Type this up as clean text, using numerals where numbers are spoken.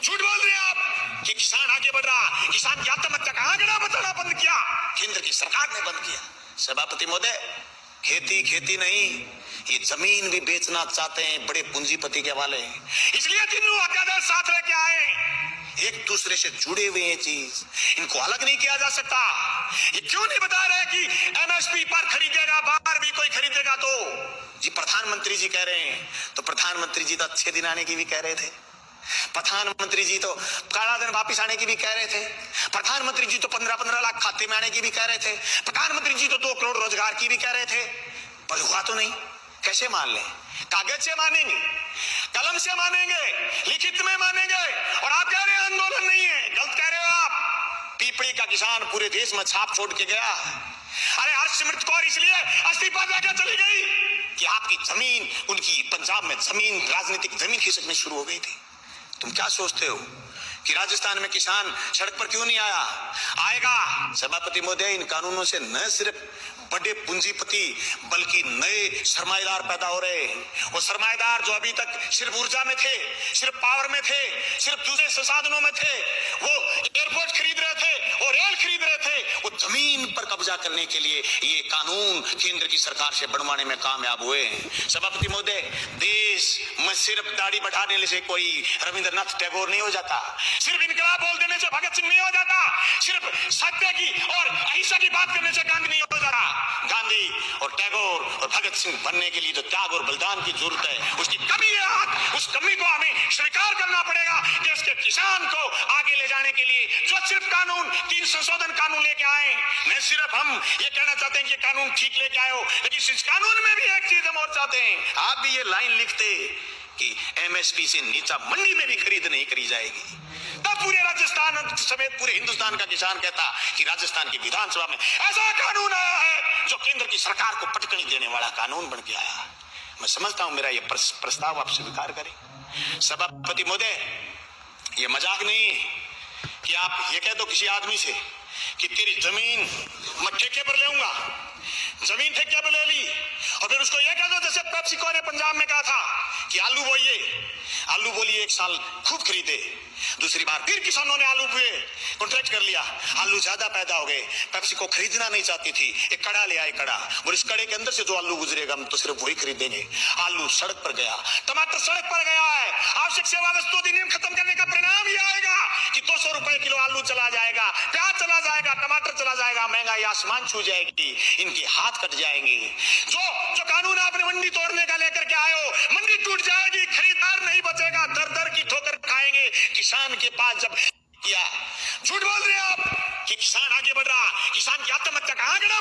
झूठ बोल रहे हैं आप कि किसान आगे बढ़ रहा। किसान की आत्महत्या का आंकड़ा बताना बंद किया, केंद्र की सरकार ने बंद किया। सभापति महोदय, खेती खेती नहीं, ये जमीन भी बेचना चाहते हैं बड़े पूंजीपति के वाले, इसलिए तीनों अध्यादेश साथ लेके आए। एक दूसरे से जुड़े हुए हैं चीज, इनको अलग नहीं किया जा सकता। ये क्यों नहीं बता रहे कि एमएसपी पर खरीदेगा, बाहर भी कोई खरीदेगा तो जी प्रधानमंत्री जी कह रहे हैं, तो प्रधानमंत्री जी तो अच्छे दिन आने की भी कह रहे थे, प्रधानमंत्री जी तो काला धन वापिस आने की भी कह रहे थे, प्रधानमंत्री जी तो 15-15 लाख खाते में आने की भी कह रहे थे, प्रधानमंत्री जी तो 2 करोड़ रोजगार की भी कह रहे थे, पर हुआ तो नहीं। कैसे मान लें? कागज से मानेंगे, कलम से मानेंगे, लिखित में मानेंगे, और आप कह रहे हैं आंदोलन नहीं है। गलत कह रहे हो आप। पीपड़ी का किसान पूरे देश में छाप छोड़ के गया। अरे हरसिमरत कौर इसलिए इस्तीफा देकर चली गई कि आपकी जमीन, उनकी पंजाब में जमीन, राजनीतिक जमीन खिसकनी शुरू हो गई थी। तुम क्या सोचते हो कि राजस्थान में किसान सड़क पर क्यों नहीं आया? आएगा। सभापति महोदय, इन कानूनों से न सिर्फ बड़े पूंजीपति बल्कि नए सरमाएदार पैदा हो रहे हैं। वो सरमाएदार जो अभी तक सिर्फ ऊर्जा में थे, सिर्फ पावर में थे, सिर्फ दूसरे संसाधनों में थे, वो एयरपोर्ट खरीद रहे थे और रेल खरीद रहे थे, वो जमीन पर कब्जा करने के लिए ये कानून केंद्र की सरकार से बनवाने में कामयाब हुए हैं। सभापति महोदय, देश में सिर्फ दाढ़ी बढ़ाने से कोई रविंद्रनाथ टैगोर नहीं हो जाता, सिर्फ इनकलाब बोल देने से भगत सिंह नहीं हो जाता, सिर्फ सत्य की और अहिंसा की बात करने से गांधी नहीं हो जाता। गांधी और टैगोर और भगत सिंह बनने के लिए तो त्याग और बलिदान की जरूरत है, उसकी कमी है आज। उस कमी को हमें स्वीकार करना पड़ेगा। देश के किसान को आगे ले जाने के लिए जो सिर्फ कानून, 3 संशोधन कानून लेके आए, नहीं सिर्फ हम ये कहना चाहते हैं कि कानून ठीक लेके आए हो, लेकिन इस कानून में भी एक चीज हम और चाहते हैं। आप भी ये लाइन लिखते कि एमएसपी से नीचा मंडी में भी खरीद नहीं करी जाएगी, तब पूरे राजस्थान समेत पूरे हिंदुस्तान का किसान कहता कि राजस्थान की विधानसभा में ऐसा कानून आया है जो केंद्र की सरकार को पटकनी देने वाला कानून बन के आया। मैं समझता हूं मेरा ये प्रस्ताव आप स्वीकार करें। सभापति महोदय, ये मजाक नहीं कि आप ये कह दो किसी आदमी से कि तेरी जमीन मैं ठेके पर लेऊंगा, जमीन ठेके पर ले ली, और फिर उसको ये कह दो जैसे पेप्सिको ने पंजाब में कहा था कि आलू बोइए, आलू बोलिए 1 साल खूब खरीदे, दूसरी बार फिर किसानों ने आलू बोए, कॉन्ट्रैक्ट कर लिया, आलू ज्यादा पैदा हो गए, पेप्सिको खरीदना नहीं चाहती थी, एक कड़ा ले आए कड़ा, और इस कड़े के अंदर से जो आलू गुजरेगा हम तो सिर्फ वही खरीदेंगे। आलू सड़क पर गया, टमाटर सड़क पर गया है। आवश्यक सेवा वस्तु अधिनियम खत्म करने का परिणाम ये आएगा कि 200 रुपए किलो आलू चला जाएगा, प्याज चला जाएगा, टमाटर चला जाएगा, महंगाई आसमान छू जाएगी, इनके हाथ कट जाएंगे। जो कानून आपने मंडी तोड़ने का लेकर के आए हो, मंडी टूट जाएगी, खरीदार नहीं बचेगा, दर दर की ठोकर खाएंगे। किसान के पास जब किया, झूठ बोल रहे हैं आप कि किसान आगे बढ़ रहा, किसान की आत्महत्या का आंकड़ा